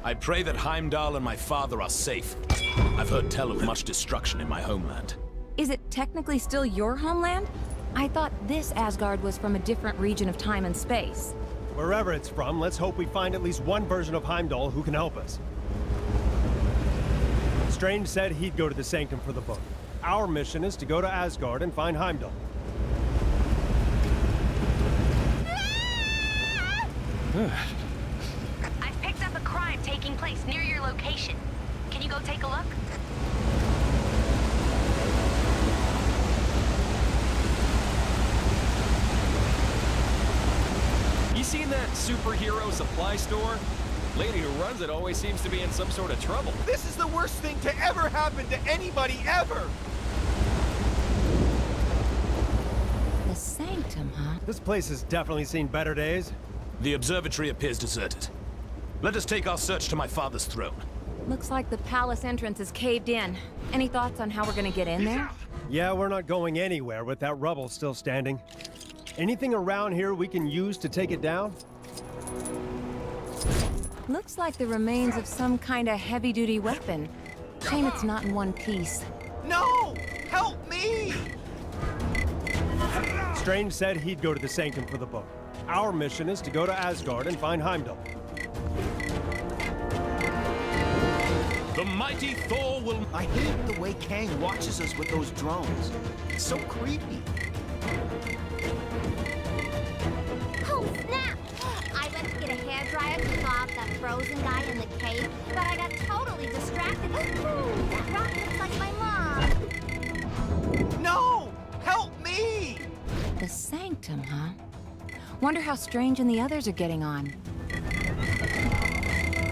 I pray that Heimdall and my father are safe. I've heard tell of much destruction in my homeland. Is it technically still your homeland? I thought this Asgard was from a different region of time and space. Wherever it's from, let's hope we find at least one version of Heimdall who can help us. Strange said he'd go to the Sanctum for the book. Our mission is to go to Asgard and find Heimdall. I've picked up a crime taking place near your location. Can you go take a look? You seen that superhero supply store? Lady who runs it always seems to be in some sort of trouble. This is the worst thing to ever happen to anybody ever! The Sanctum, huh? This place has definitely seen better days. The observatory appears deserted. Let us take our search to my father's throne. Looks like the palace entrance is caved in. Any thoughts on how we're gonna get in there? Yeah, we're not going anywhere with that rubble still standing. Anything around here we can use to take it down? Looks like the remains of some kind of heavy-duty weapon. Shame it's not in one piece. No! Help me! Strange said he'd go to the Sanctum for the book. Our mission is to go to Asgard and find Heimdall. The mighty Thor will... I hate the way Kang watches us with those drones. It's so creepy. Oh, snap! I went to get a hairdryer to thaw out that frozen guy in the cave, but I got totally distracted. Ooh, that rock looks like my mom. No! Help me! The Sanctum, huh? Wonder how Strange and the others are getting on.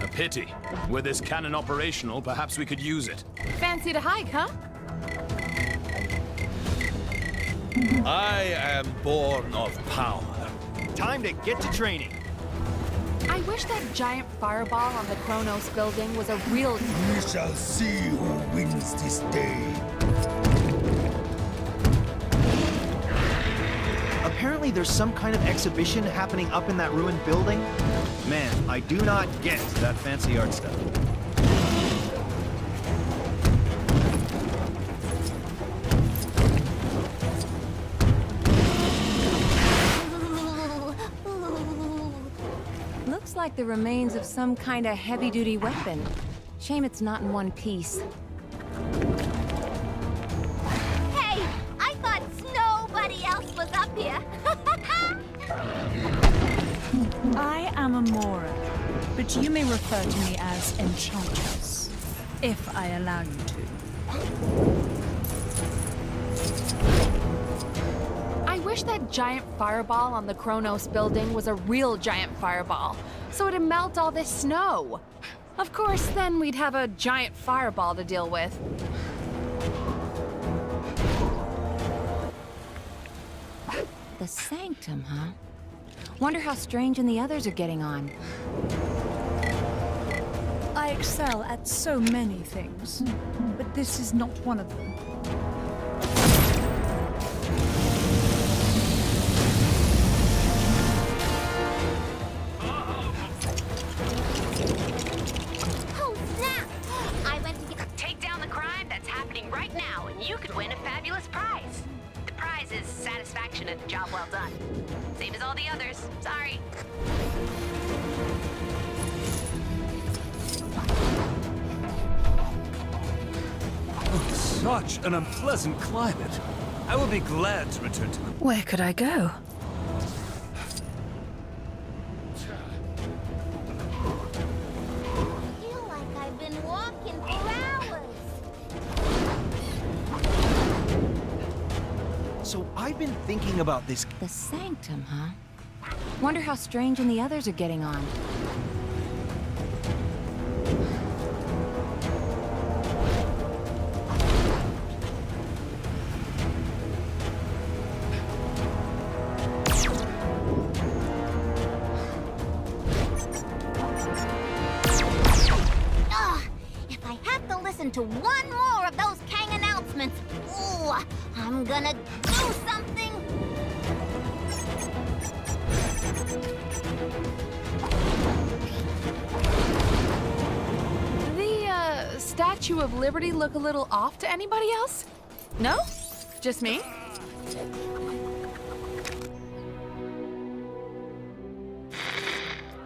A pity. Were this cannon operational, perhaps we could use it. Fancy to hike, huh? I am born of power. Time to get to training. I wish that giant fireball on the Kronos building was a real... We shall see who wins this day. Apparently there's some kind of exhibition happening up in that ruined building. Man, I do not get that fancy art stuff. Looks like the remains of some kind of heavy-duty weapon. Shame it's not in one piece. Hey, I thought nobody else was up here. I am Amora, but you may refer to me as Enchantress, if I allow you to. I wish that giant fireball on the Kronos building was a real giant fireball, so it'd melt all this snow. Of course, then we'd have a giant fireball to deal with. The Sanctum, huh? Wonder how Strange and the others are getting on. I excel at so many things, but this is not one of them. Oh, snap! I went to get... Take down the crime that's happening right now, and you could win a fabulous prize. The prize is satisfaction at the job well done. Same as all the others. Sorry. Such an unpleasant climate. I will be glad to return to the... Where could I go? I feel like I've been walking for hours. So I've been thinking about this. The Sanctum, huh? Wonder how Strange and the others are getting on. Ugh! If I have to listen to one more of those Kang announcements, ooh, I'm gonna do something. The Statue of Liberty look a little off to anybody else? No? Just me?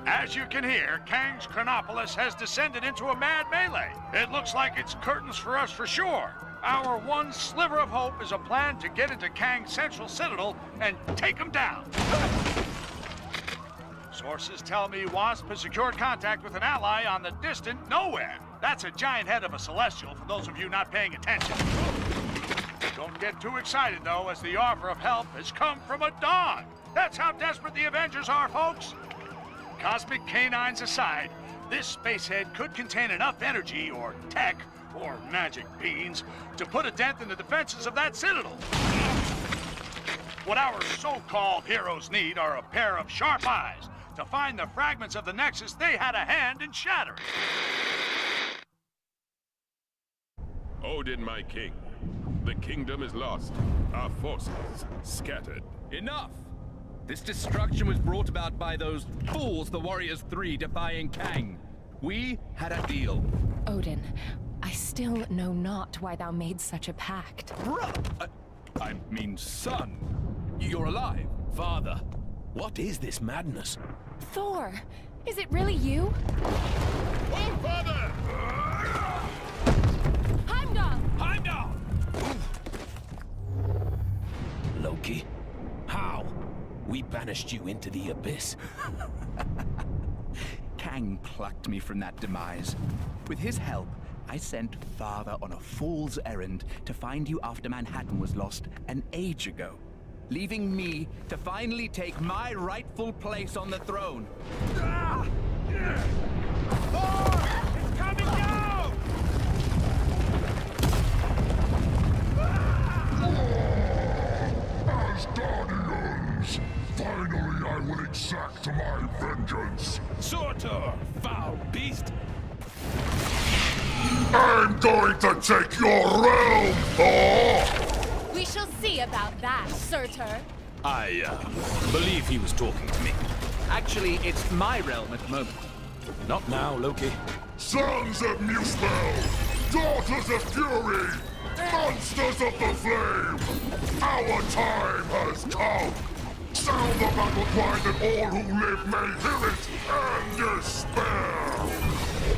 As you can hear, Kang's Chronopolis has descended into a mad melee. It looks like it's curtains for us for sure. Our one sliver of hope is a plan to get into Kang's central citadel and take him down. Sources tell me Wasp has secured contact with an ally on the distant nowhere. That's a giant head of a celestial for those of you not paying attention. Don't get too excited, though, as the offer of help has come from a dog. That's how desperate the Avengers are, folks. Cosmic canines aside, this spacehead could contain enough energy or tech or magic beans to put a dent in the defenses of that citadel. What our so-called heroes need are a pair of sharp eyes to find the fragments of the Nexus they had a hand in shattering. Odin, my king. The kingdom is lost. Our forces scattered. Enough! This destruction was brought about by those fools, the Warriors 3, defying Kang. We had a deal. Odin, I still know not why thou made such a pact. I mean, son. You're alive. Father, what is this madness? Thor, is it really you? Oh, father! Heimdall! Heimdall! Loki, how? We banished you into the abyss. Kang plucked me from that demise. With his help, I sent Father on a fool's errand to find you after Manhattan was lost an age ago, leaving me to finally take my rightful place on the throne. Thor! It's coming down! As Guardians, finally I will exact my vengeance. Surtur, foul beast! I'm going to take your realm, Thor! We shall see about that, Surtur. I, believe he was talking to me. Actually, it's my realm at the moment. Not now, Loki. Sons of Muspel, daughters of fury, monsters of the flame, our time has come. Sound the battle cry that all who live may hear it and despair.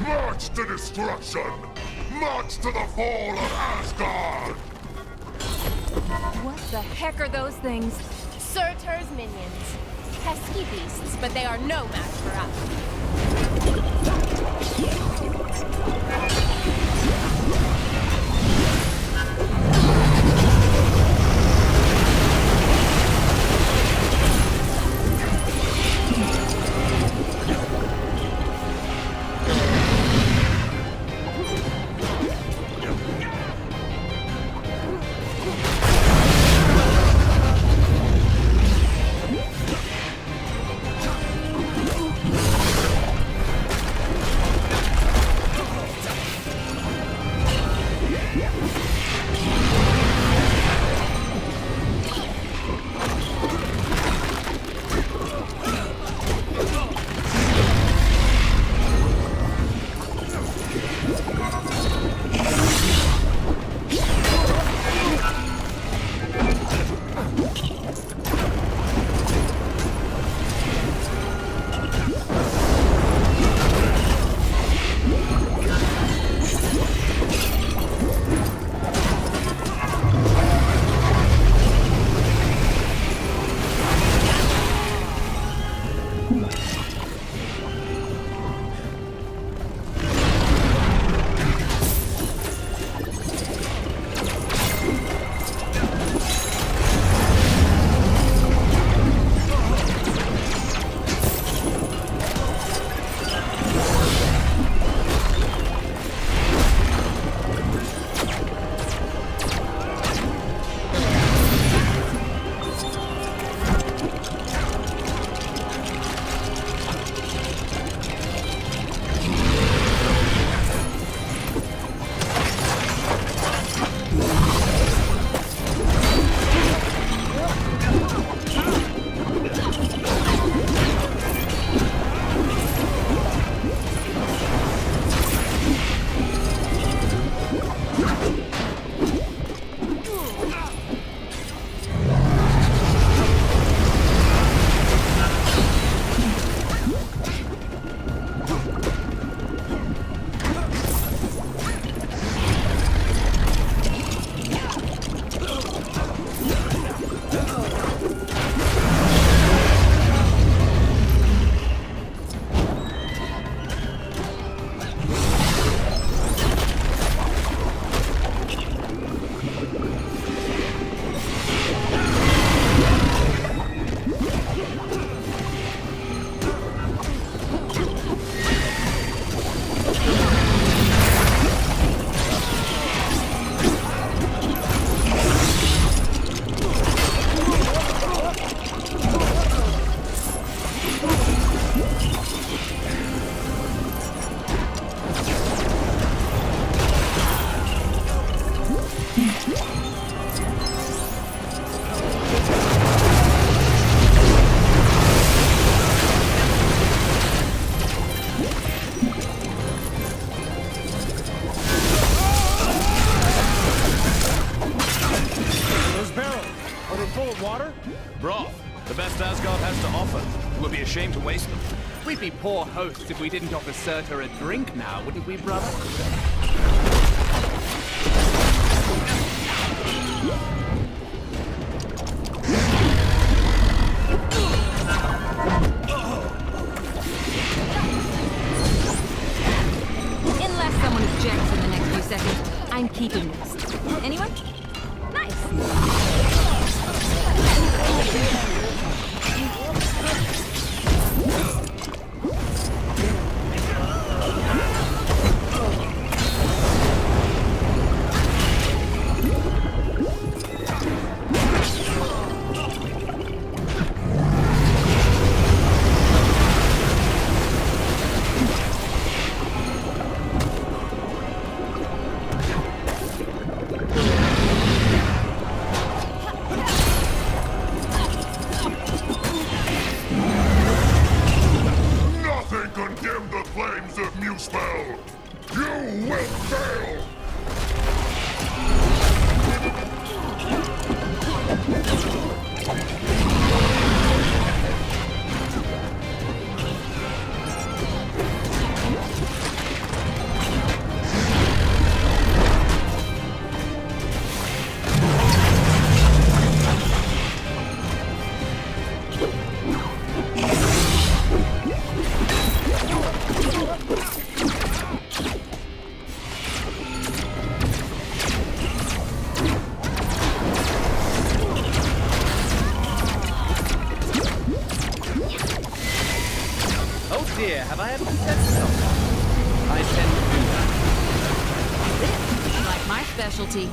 March to destruction! March to the fall of Asgard! What the heck are those things? Surtur's minions. Pesky beasts, but they are no match for us. full of water? Broth. The best Asgard has to offer. It would be a shame to waste them. We'd be poor hosts if we didn't offer Surtur a drink now, wouldn't we, brother? Unless someone objects in the next few seconds, I'm keeping this. Anyone? Nice. Nothing can dim the flames of Muspel! You will fail! Oh dear, have I ever said something? I tend to do that. This is like my specialty.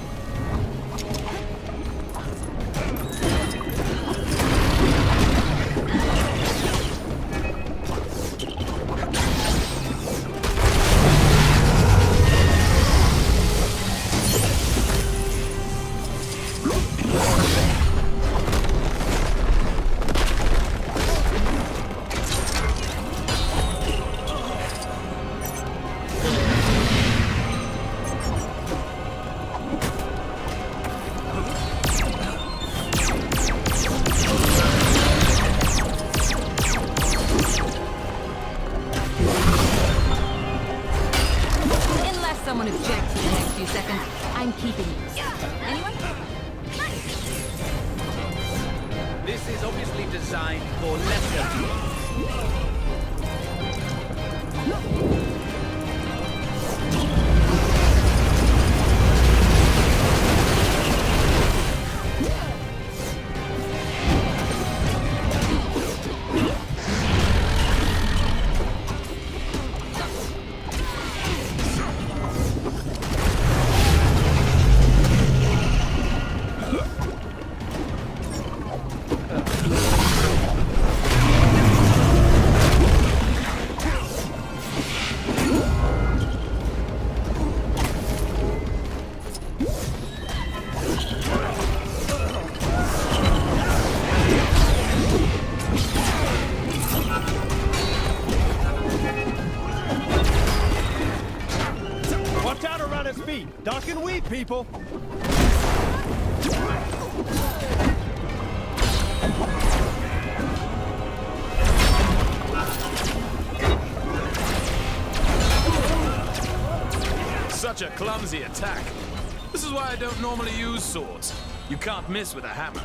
Someone objects in the next few seconds, I'm keeping this. Anyone? This is obviously designed for lesser people. Watch out around his feet. Duck and weave, people. Such a clumsy attack. This is why I don't normally use swords. You can't miss with a hammer.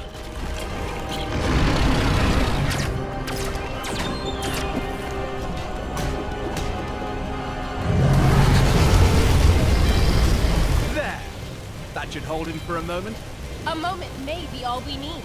There! That should hold him for a moment. A moment may be all we need.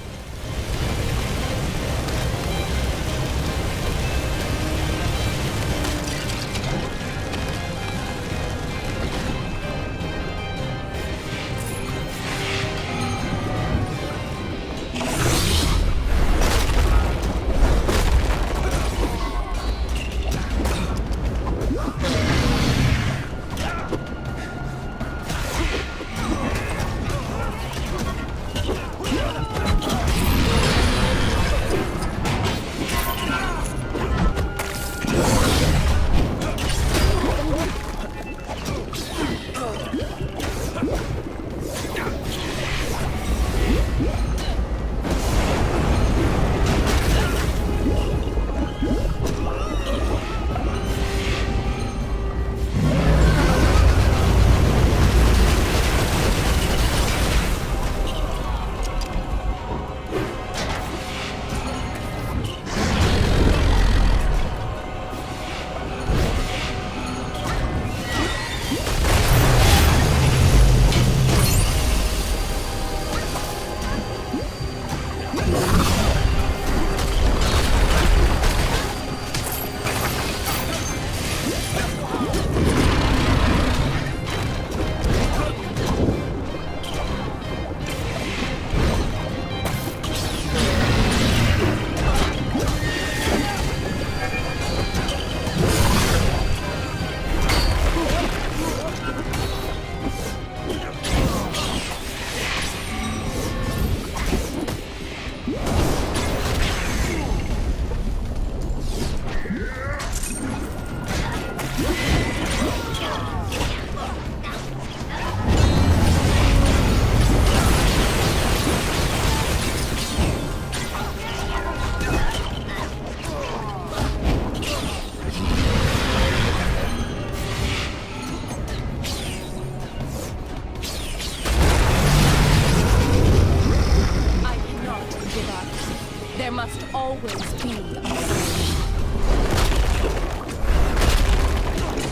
must always be.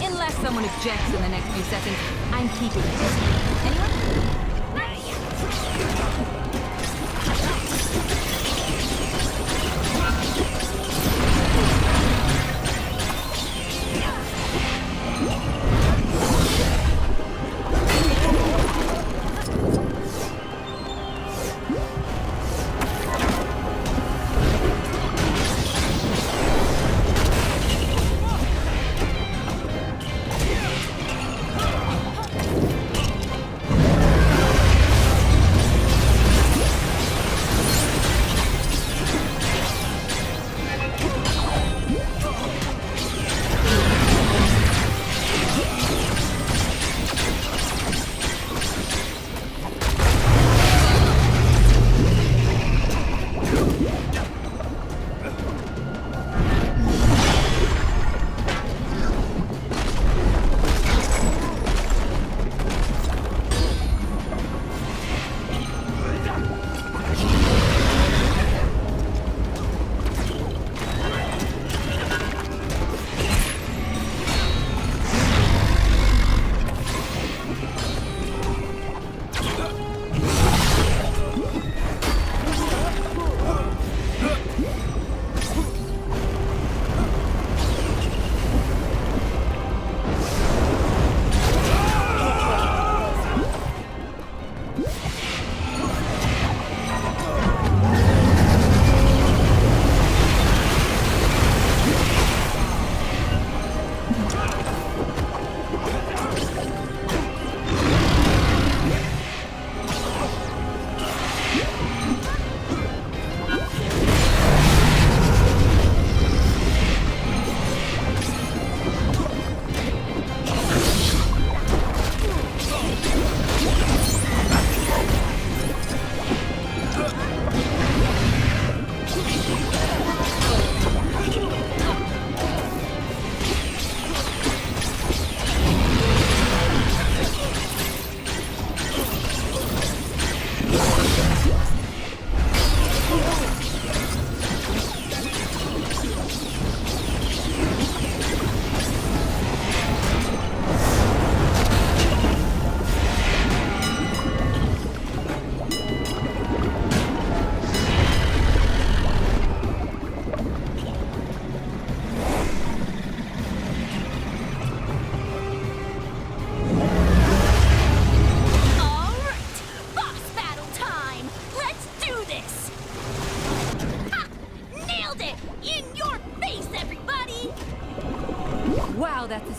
Unless someone objects in the next few seconds, I'm keeping it. Anyone?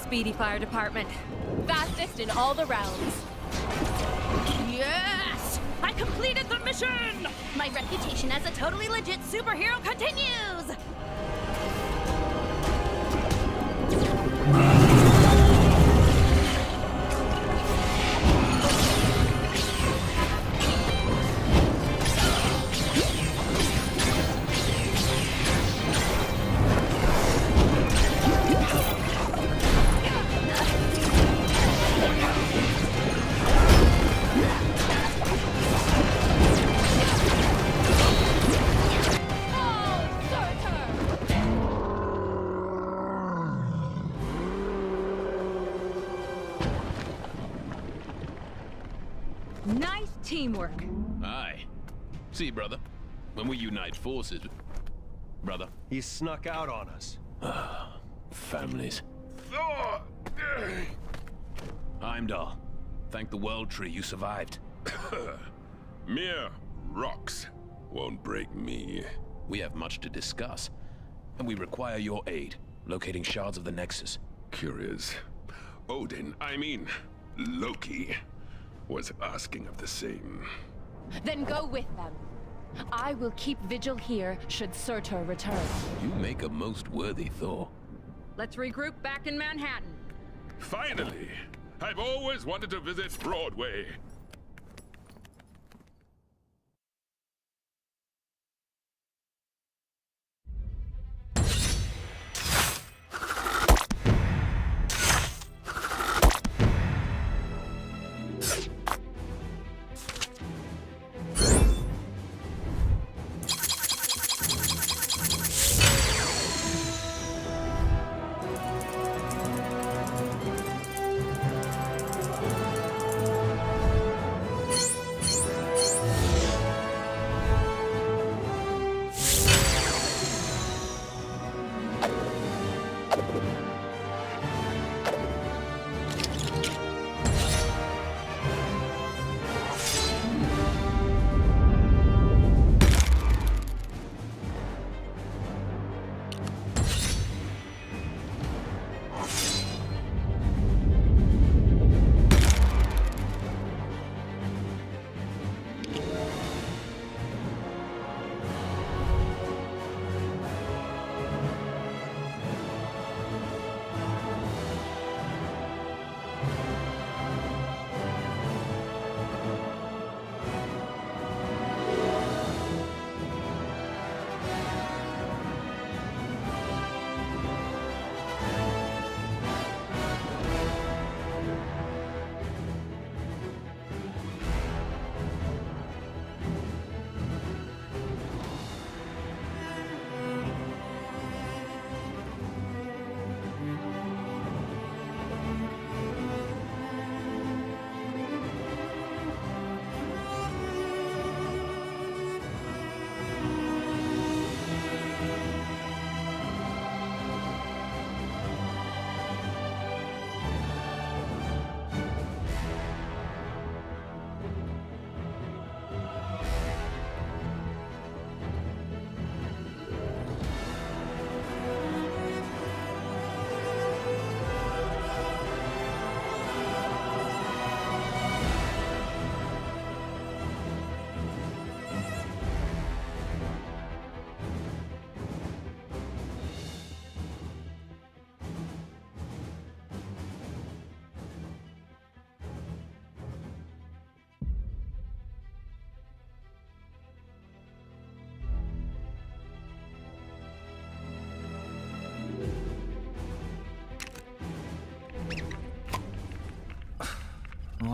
Speedy fire department. Fastest in all the realms. Yes! I completed the mission! My reputation as a totally legit superhero continues! Nice teamwork. Aye. See, brother, when we unite forces... Brother. He snuck out on us. Families. Heimdall, thank the World Tree you survived. Mere rocks won't break me. We have much to discuss, and we require your aid, locating shards of the Nexus. Curious. Odin, I mean, Loki, was asking of the same. Then go with them. I will keep vigil here should Surtur return. You make a most worthy Thor. Let's regroup back in Manhattan. Finally! I've always wanted to visit Broadway.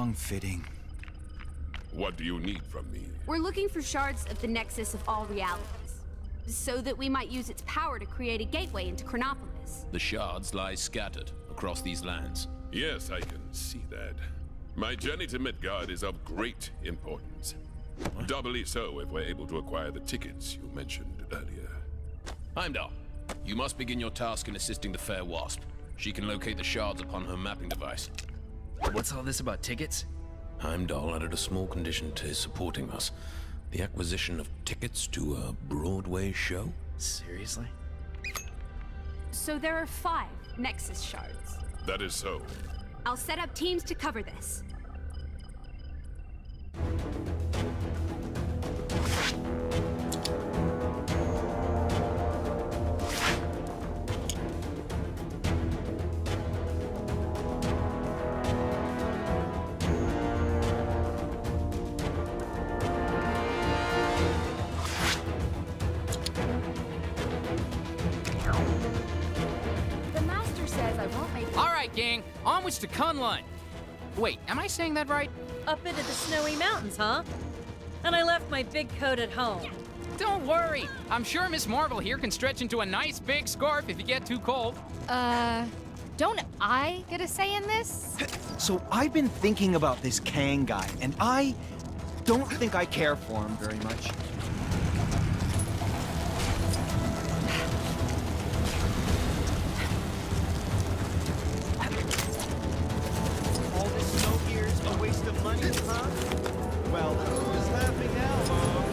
Wrong-fitting. What do you need from me? We're looking for shards of the nexus of all realities, so that we might use its power to create a gateway into Chronopolis. The shards lie scattered across these lands. Yes, I can see that. My journey to Midgard is of great importance. Doubly so if we're able to acquire the tickets you mentioned earlier. Heimdall, you must begin your task in assisting the fair Wasp. She can locate the shards upon her mapping device. What's all this about tickets? Heimdall added a small condition to his supporting us. The acquisition of tickets to a Broadway show? Seriously? So there are 5 nexus shards. That is so. I'll set up teams to cover this. The master says I won't make. All right, gang, onwards to Kunlun. Wait, am I saying that right? Up into the snowy mountains, huh? And I left my big coat at home. Don't worry. I'm sure Miss Marvel here can stretch into a nice big scarf if you get too cold. Don't I get a say in this? So I've been thinking about this Kang guy, and I don't think I care for him very much. All this snow gear's a waste of money, huh? Well, who's laughing now, Mom?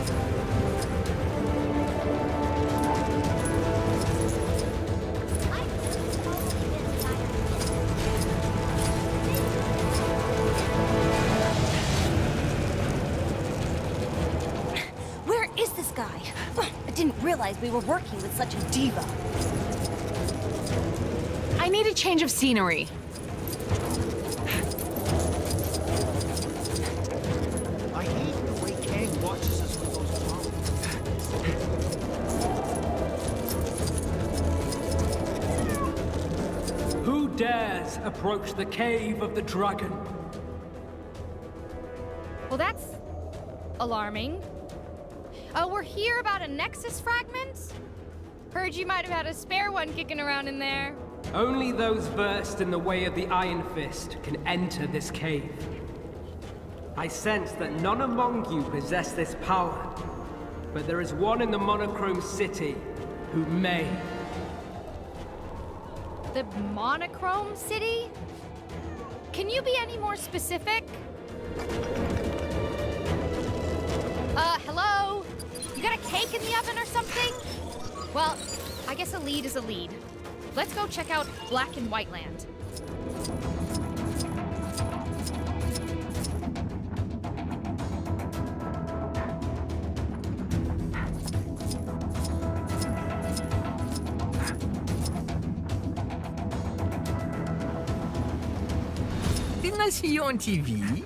Where is this guy? I didn't realize we were working with such a diva. I need a change of scenery. I hate the way Kang watches us with those problems. Who dares approach the cave of the dragon? Well, that's alarming. We're here about a Nexus fragment? Heard you might have had a spare one kicking around in there. Only those versed in the way of the Iron Fist can enter this cave. I sense that none among you possess this power, but there is one in the Monochrome City who may. The Monochrome City? Can you be any more specific? Hello? You got a cake in the oven or something? Well, I guess a lead is a lead. Let's go check out Black and White Land. Didn't I see you on TV?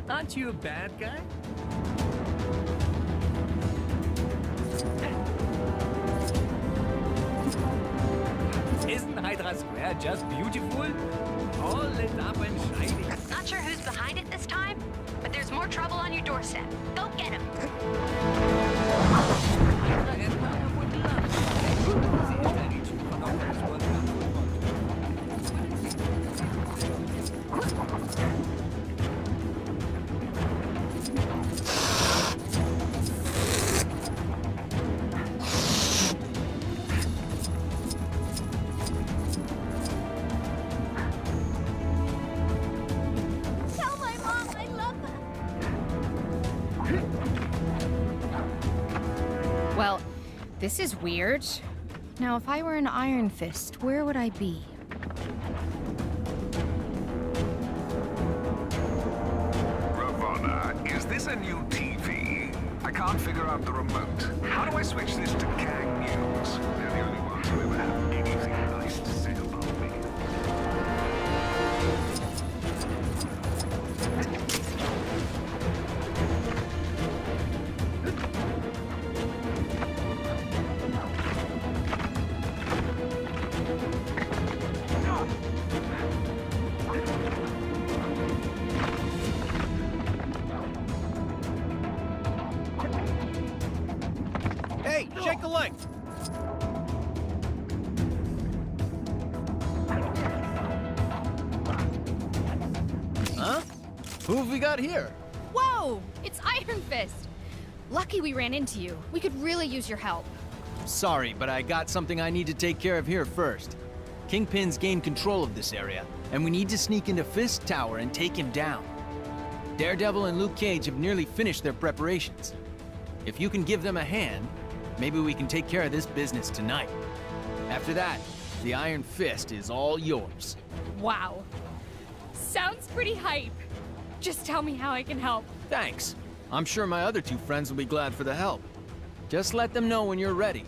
Aren't you a bad guy? Isn't Hydra Square just beautiful? All lit up and shining. Not sure who's behind it this time, but there's more trouble on your doorstep. Go get him. Tell my mom I love her. Well, this is weird. Now, if I were an Iron Fist, where would I be? Ravonna, is this a new TV? I can't figure out the remote. How do I switch this to Kang News? They're the only ones who ever have anything nice to say about me. Hey, shake a leg! Huh? Who have we got here? Whoa! It's Iron Fist! Lucky we ran into you. We could really use your help. Sorry, but I got something I need to take care of here first. Kingpin's gained control of this area, and we need to sneak into Fist Tower and take him down. Daredevil and Luke Cage have nearly finished their preparations. If you can give them a hand, maybe we can take care of this business tonight. After that, the Iron Fist is all yours. Wow. Sounds pretty hype. Just tell me how I can help. Thanks. I'm sure my other two friends will be glad for the help. Just let them know when you're ready.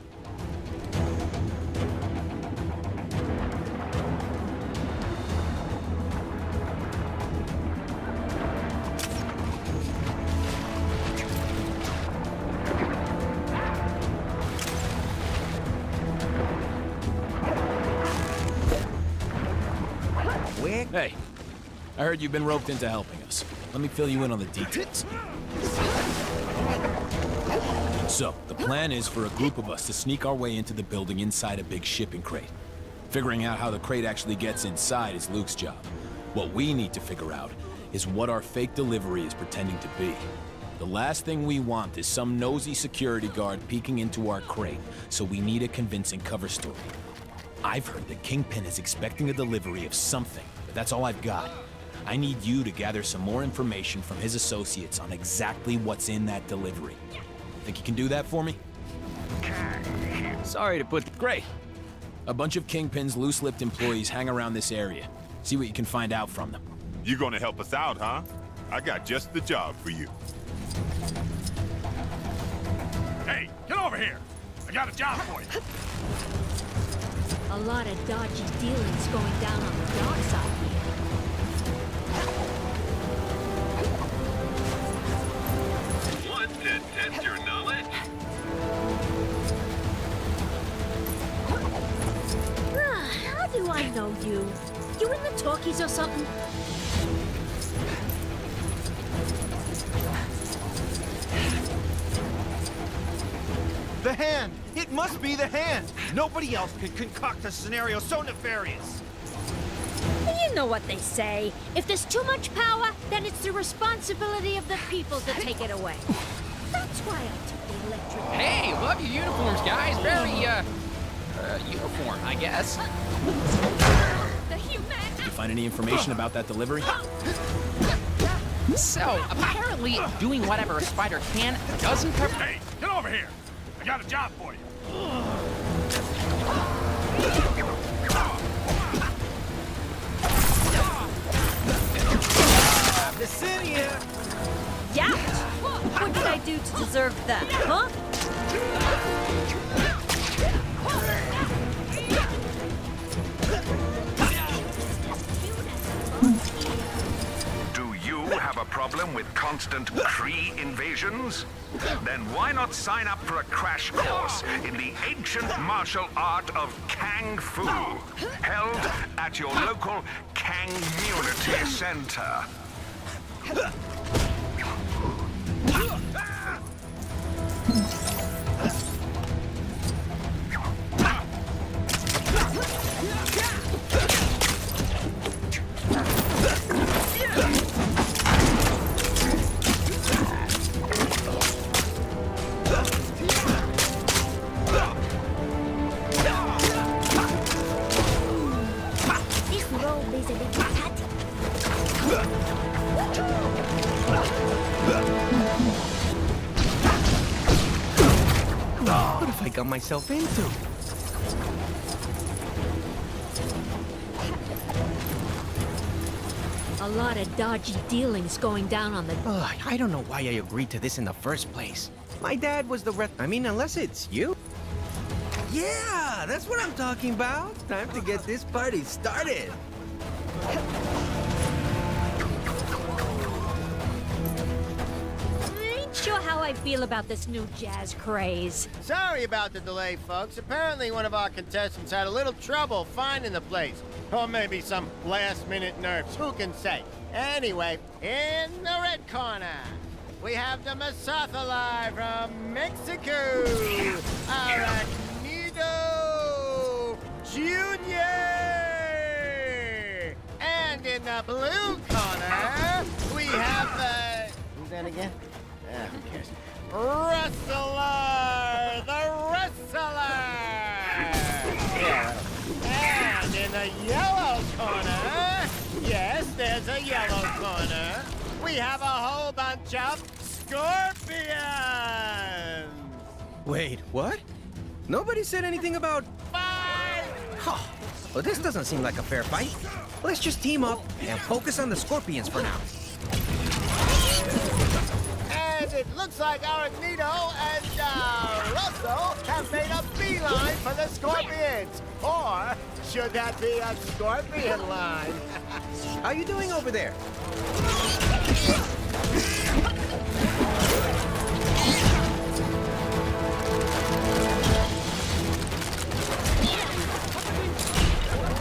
Hey, I heard you've been roped into helping us. Let me fill you in on the details. So, the plan is for a group of us to sneak our way into the building inside a big shipping crate. Figuring out how the crate actually gets inside is Luke's job. What we need to figure out is what our fake delivery is pretending to be. The last thing we want is some nosy security guard peeking into our crate, so we need a convincing cover story. I've heard that Kingpin is expecting a delivery of something, but that's all I've got. I need you to gather some more information from his associates on exactly what's in that delivery. Think you can do that for me? Sorry to put... Great. A bunch of Kingpin's loose-lipped employees hang around this area. See what you can find out from them. You gonna help us out, huh? I got just the job for you. Hey, get over here! I got a job for you. A lot of dodgy dealings going down on the dark side here. Want to test your knowledge? How do I know you? You in the talkies or something? The Hand! It must be the Hand! Nobody else could concoct a scenario so nefarious! You know what they say. If there's too much power, then it's the responsibility of the people to take it away. That's why I took the electric... Hey, love your uniforms, guys. Very, uniform, I guess. Did you find any information about that delivery? So, apparently, doing whatever a spider can doesn't cover... Hey, get over here! I got a job for you. Abyssinia! Yeah! What did I do to deserve that, huh? Do you have a problem with constant Kree invasions? Then why not sign up for a crash course in the ancient martial art of Kung Fu, held at your local Kangmunity Center? What have I got myself into? A lot of dodgy dealings going down on the... Ugh, I don't know why I agreed to this in the first place. My dad was the I mean, unless it's you? Yeah, that's what I'm talking about. Time to get this party started. Ain't sure how I feel about this new jazz craze. Sorry about the delay, folks. Apparently one of our contestants had a little trouble finding the place. Or maybe some last-minute nerves, who can say? Anyway, in the red corner, we have the Masatha live from Mexico. Arachnido Junior! And in the blue corner, we have, who's that again? Who cares? Wrestler! The Wrestler! Yeah. And in the yellow corner, yes, there's a yellow corner, we have a whole bunch of scorpions! Wait, what? Nobody said anything about... Oh, well, this doesn't seem like a fair fight. Let's just team up and focus on the scorpions for now. And it looks like Arachnido and Russell have made a beeline for the scorpions. Or should that be a scorpion line? How you doing over there?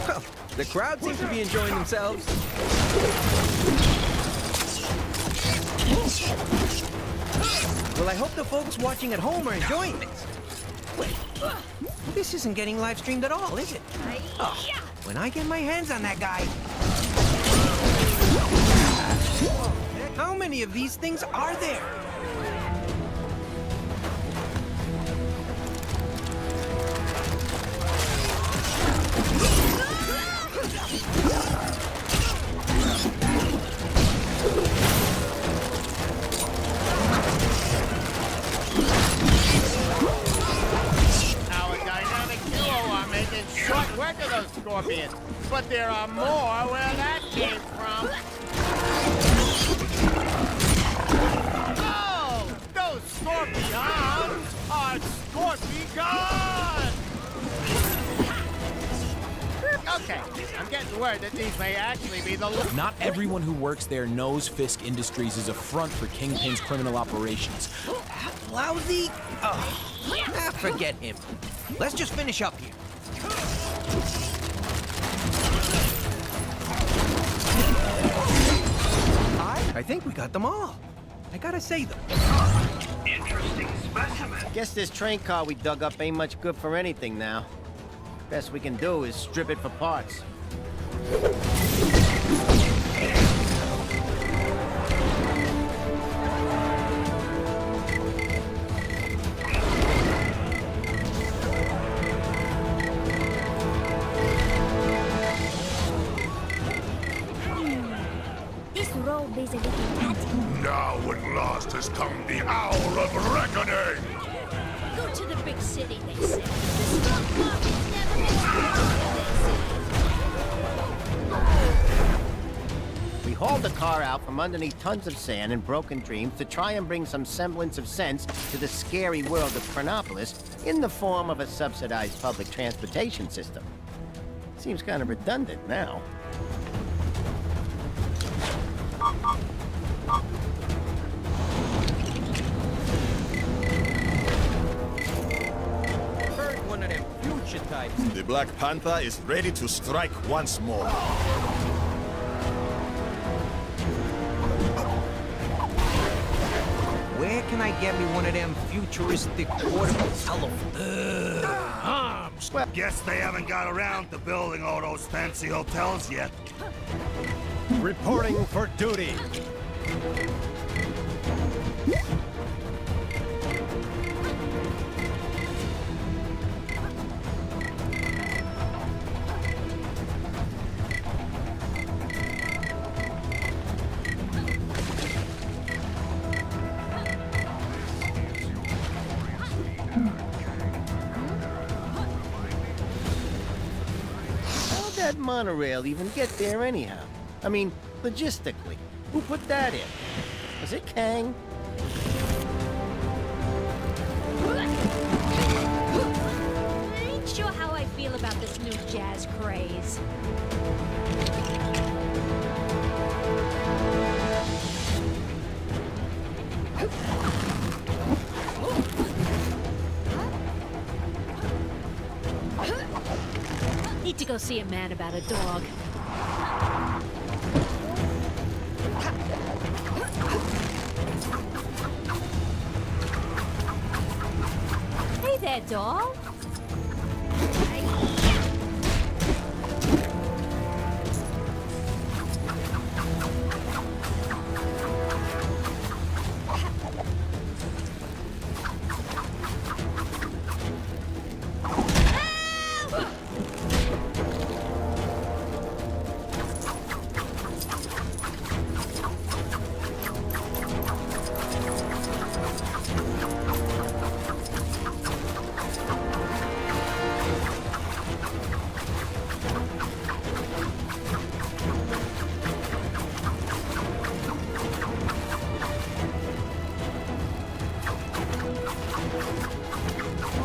Well, the crowd seems to be enjoying themselves. Well, I hope the folks watching at home are enjoying this. Wait, this isn't getting live streamed at all, is it? Oh, when I get my hands on that guy... How many of these things are there? Short work of those scorpions, but there are more where that came from. Oh, those scorpions are scorpions! Okay, I'm getting word that these may actually be the... Not everyone who works there knows Fisk Industries is a front for Kingpin's criminal operations. Lousy? Forget him. Let's just finish up here. I think we got them all. I gotta say though. Interesting specimen. Guess this train car we dug up ain't much good for anything now. Best we can do is strip it for parts. Now at last has come the hour of reckoning! Go to the big city, they say. The stock market's never been stronger, We hauled the car out from underneath tons of sand and broken dreams to try and bring some semblance of sense to the scary world of Chronopolis in the form of a subsidized public transportation system. Seems kind of redundant now. Heard one of them future types. The Black Panther is ready to strike once more. Where can I get me one of them futuristic portable telephones? Well, guess they haven't got around to building all those fancy hotels yet. Reporting for duty. How'd that monorail even get there anyhow? I mean, logistically, who put that in? Was it Kang? I ain't sure how I feel about this new jazz craze. Need to go see a man about a dog. Hey there, doll.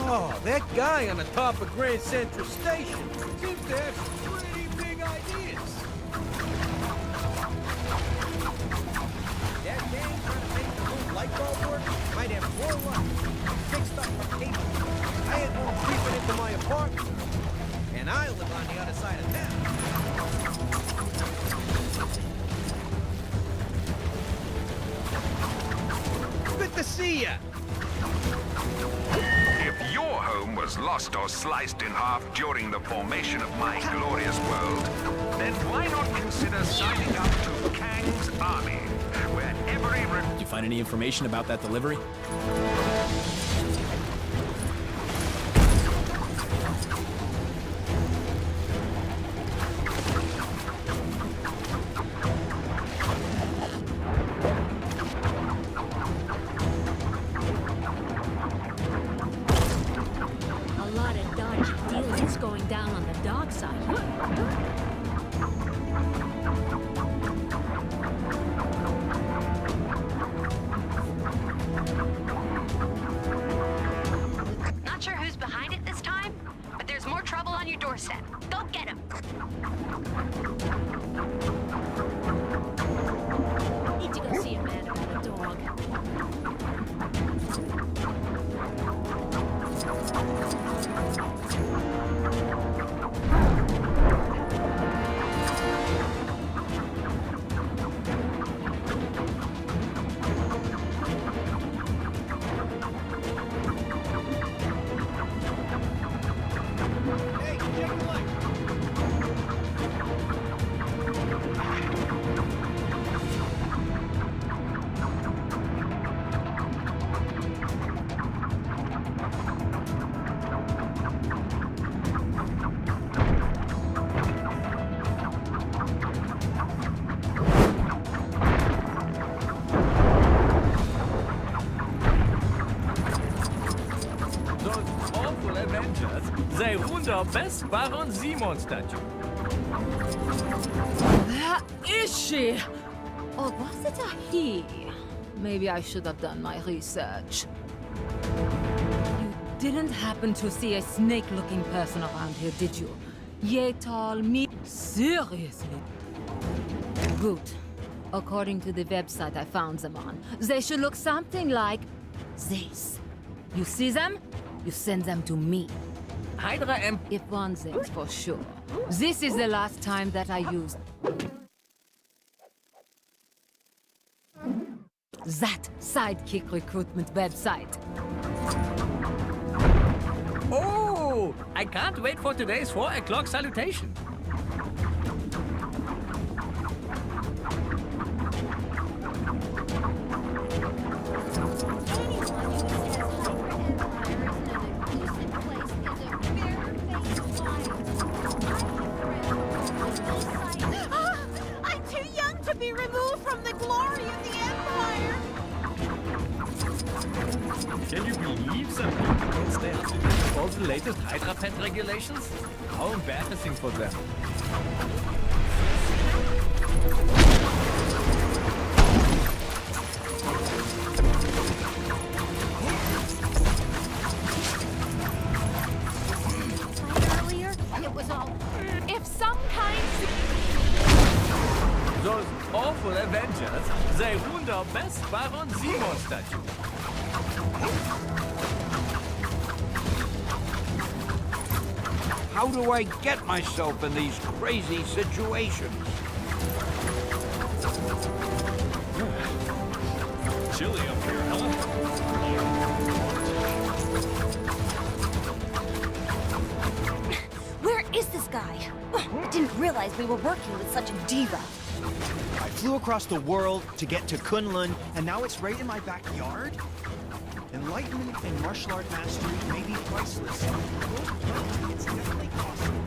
Oh, that guy on the top of Grand Central Station seems to have some pretty big ideas. That gang trying to make the new light bulb work might have more luck. Fixed up my cable. I had one creeping into my apartment. And I live on the other side of town. Good to see ya. If your home was lost or sliced in half during the formation of my glorious world, then why not consider signing up to Kang's army, where every... Did you find any information about that delivery? A lot of dodgy dealings going down on the dark side. Not sure who's behind it this time, but there's more trouble on your doorstep. Go get him. Need to go see a man about a dog. Hey, check the light. Those awful Avengers, they ruined our best Baron Simon statue. Where is she? Or was it a he? Maybe I should have done my research. You didn't happen to see a snake-looking person around here, did you? Yay, tall me? Seriously? Good. According to the website I found them on, they should look something like this. You see them? You send them to me. Hydra If one thing's for sure, this is the last time that I used that sidekick recruitment website. Oh, I can't wait for today's 4 o'clock salutation. I'm too young to be removed from the glory of the Empire! Can you believe some people don't stay up to date with all the latest Hydra pet regulations? How embarrassing for them. Earlier, it was all... If some kind... Those awful Avengers, they ruined our best Baron Simon statue. How do I get myself in these crazy situations? Chilly up here, huh? realize we were working with such a diva. I flew across the world to get to Kunlun, and now it's right in my backyard? Enlightenment and martial art mastery may be priceless. It's definitely costly.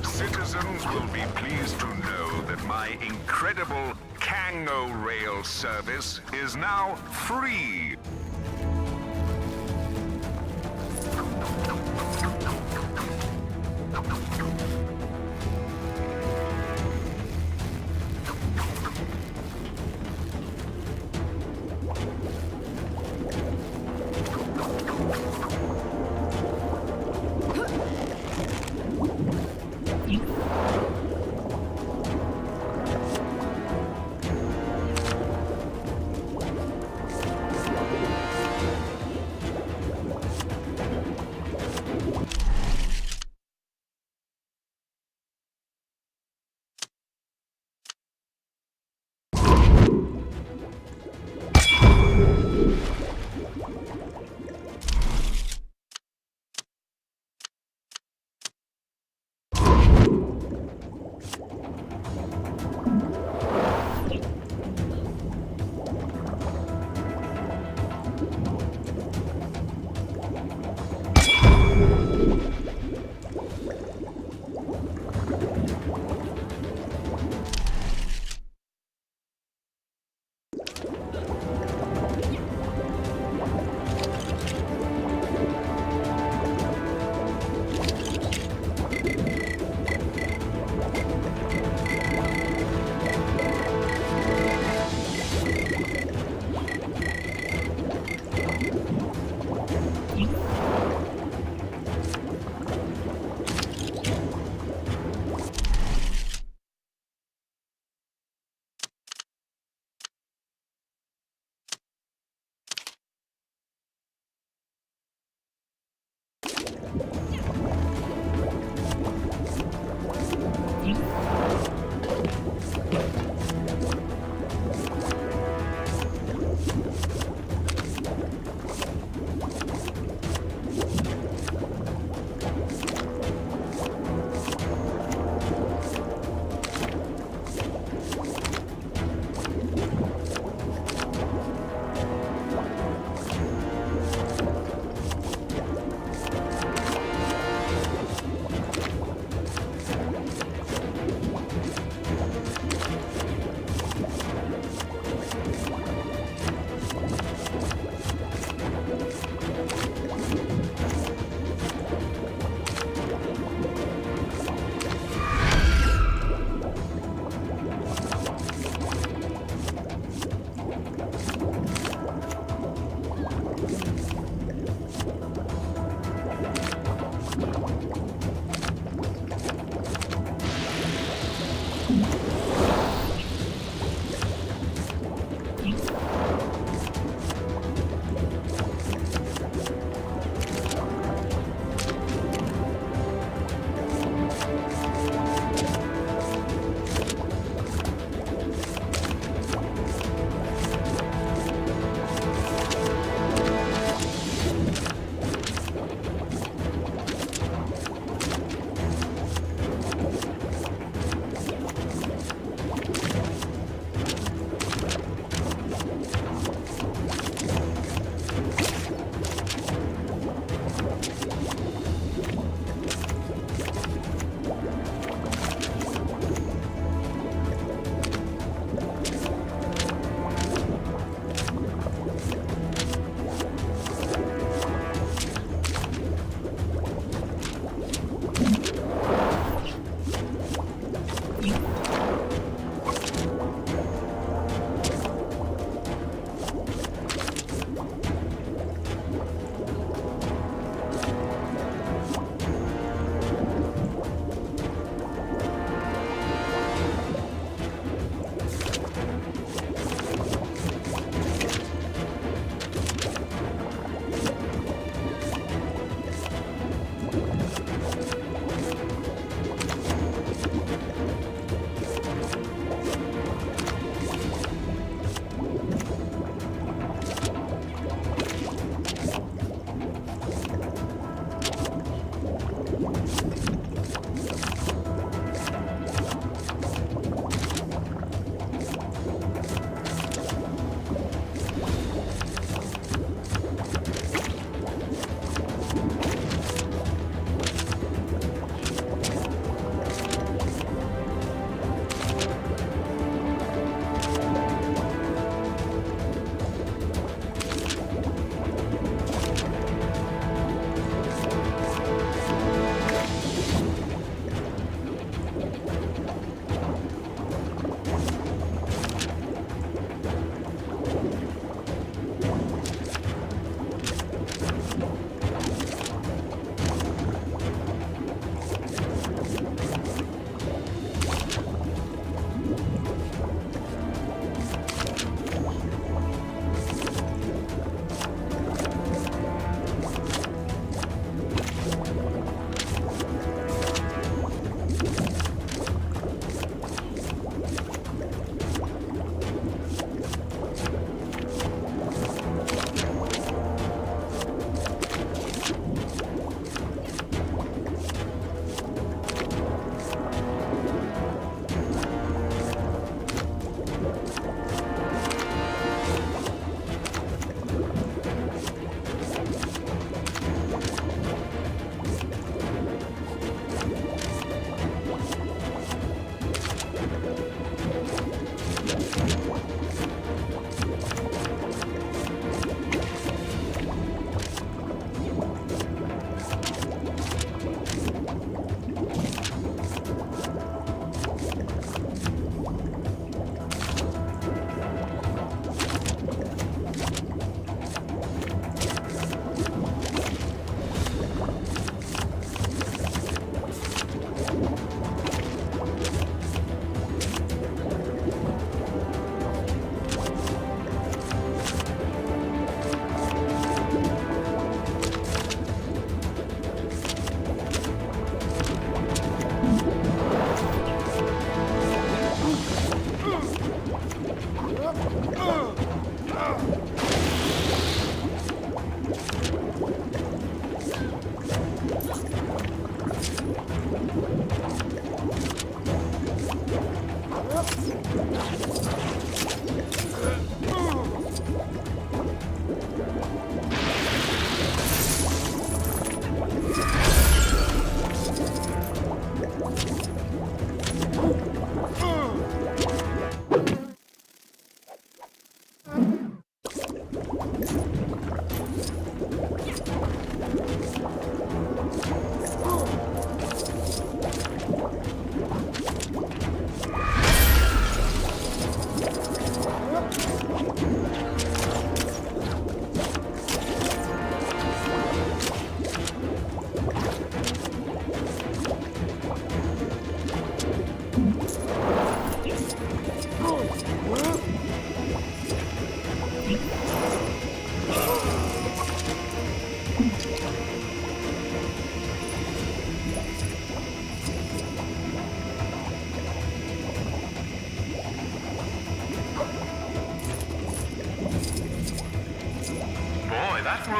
Citizens will be pleased to know that my incredible Kango Rail service is now free.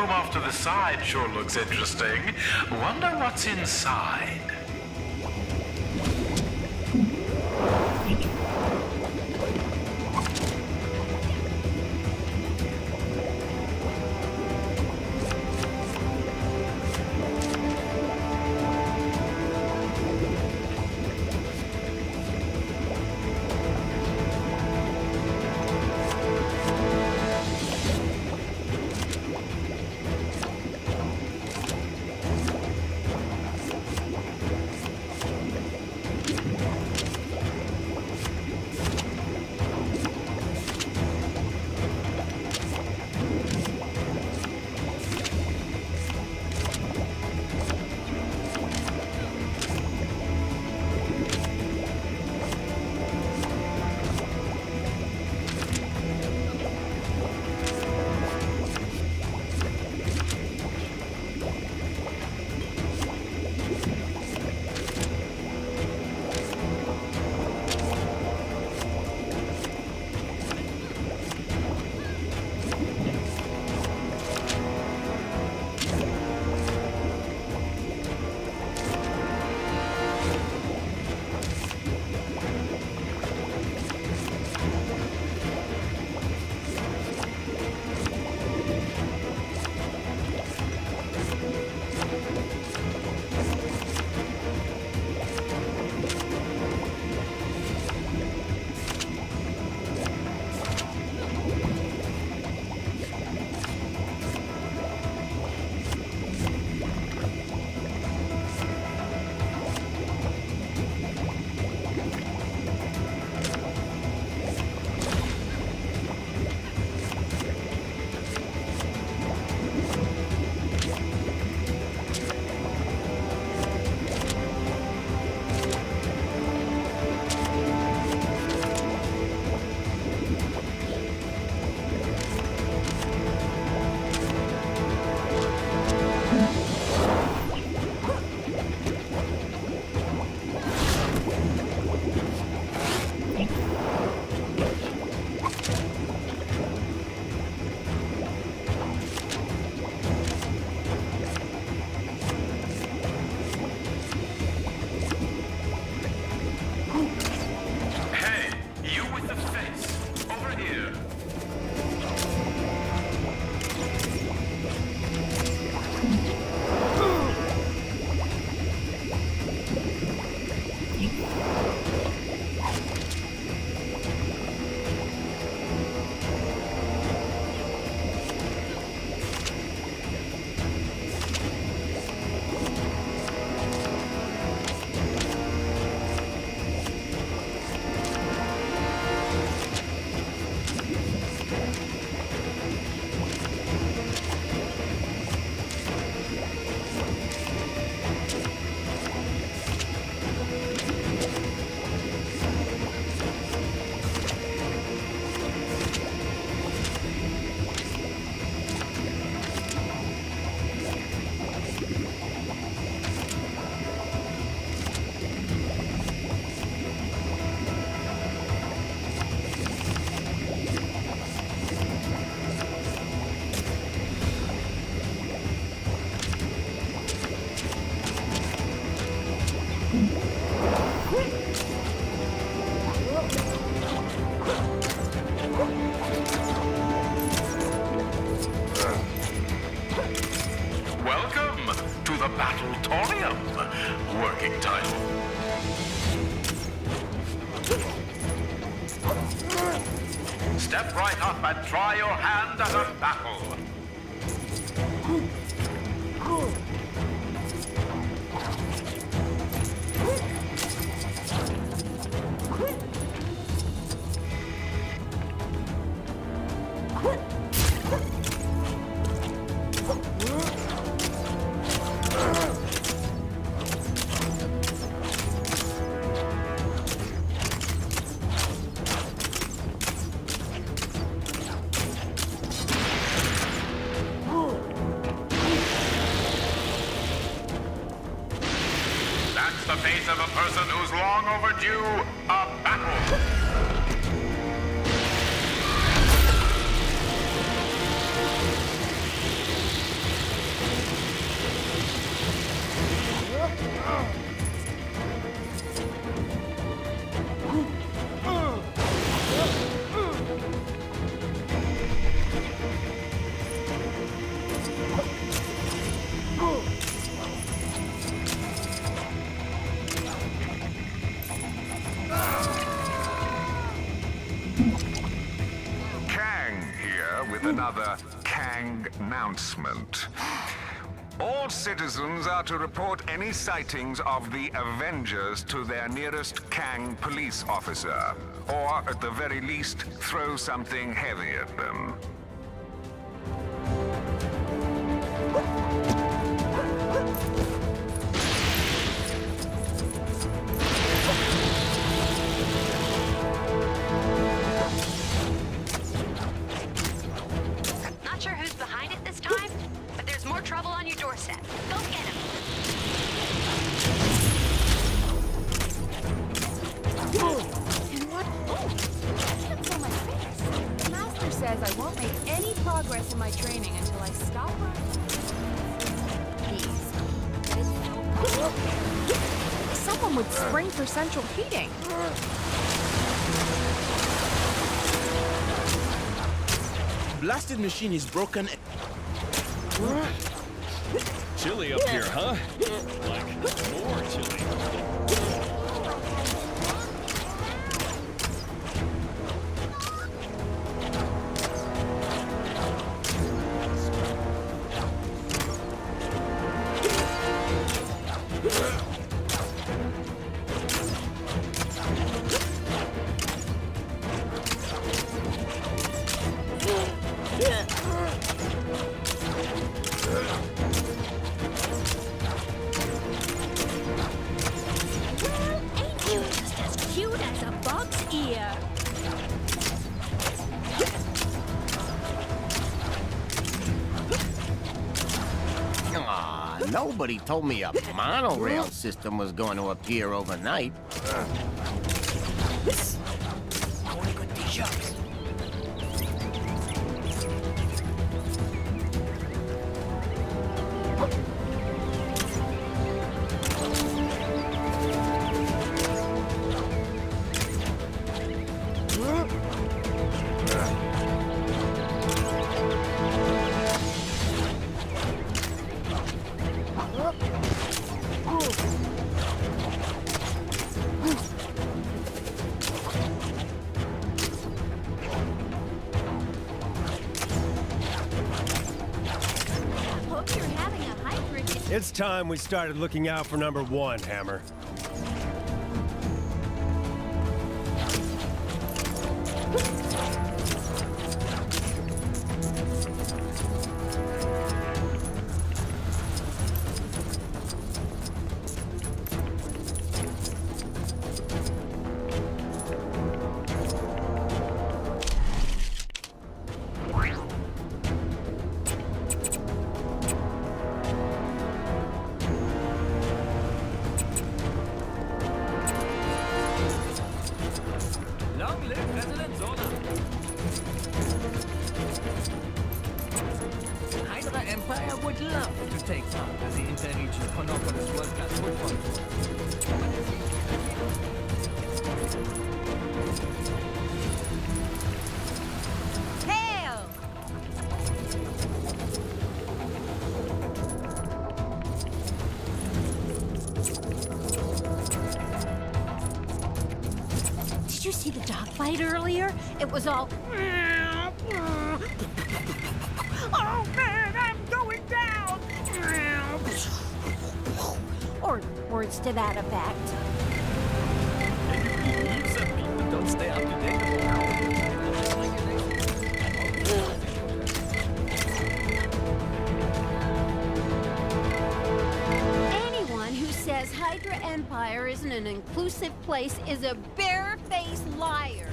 room off to the side sure looks interesting. Wonder what's inside. Working title. Step right up and try your hand at a battle. That's the face of a person who's long overdue a battle. another Kang announcement. All citizens are to report any sightings of the Avengers to their nearest Kang police officer, or at the very least, throw something heavy at them. Not sure who's behind it this time, but there's more trouble on your doorstep. Go get him. And what? Oh, chips on my face. The master says I won't make any progress in my training until I stop running. These. Someone would spring for central heating. Blasted machine is broken. Chilly up here, huh? Like, more chilly. Ain't you just as cute as a bug's ear? Aw, nobody told me a monorail system was going to appear overnight. Only good t-shirts. Hope you're having a hybrid. It's time we started looking out for number one, Hammer. Long live President Zola! Hydra Empire would love to take part as the interregional Chronopolis World Cup football Hail! Did you see the dogfight earlier? It was all. Oh man, I'm going down! Or words to that effect. Leave some people don't stay up to date. Anyone who says Hydra Empire isn't an inclusive place is a barefaced liar.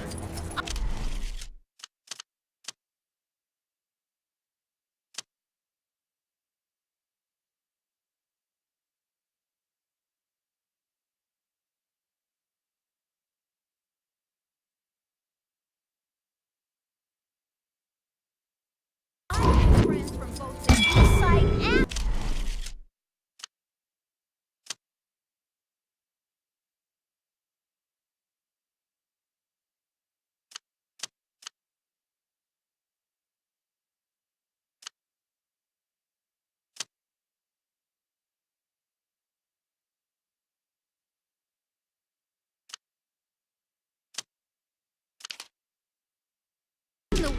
Friends from both the east side and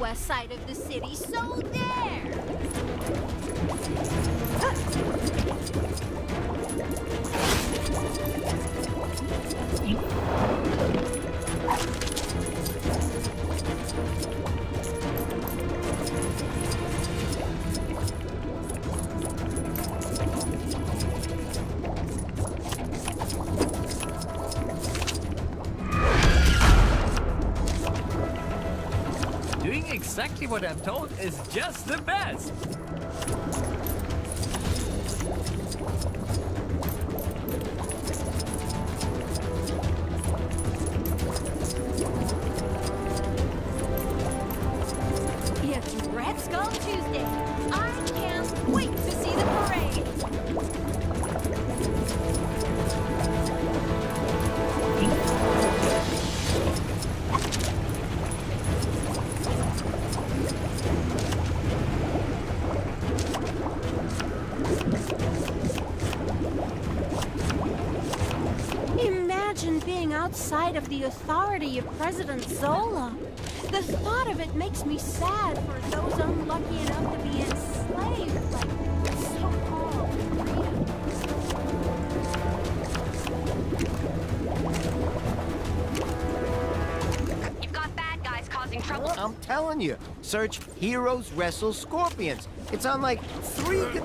west side of the city, so there! Doing exactly what I'm told is just the best. It's Red Skull Tuesday. I can't wait to see the parade. Imagine being outside of the authority of President Zola. The thought of it makes me sad for those unlucky enough to be enslaved by so-called freedom. You've got bad guys causing trouble. I'm telling you, search Heroes Wrestle Scorpions. It's on like 3...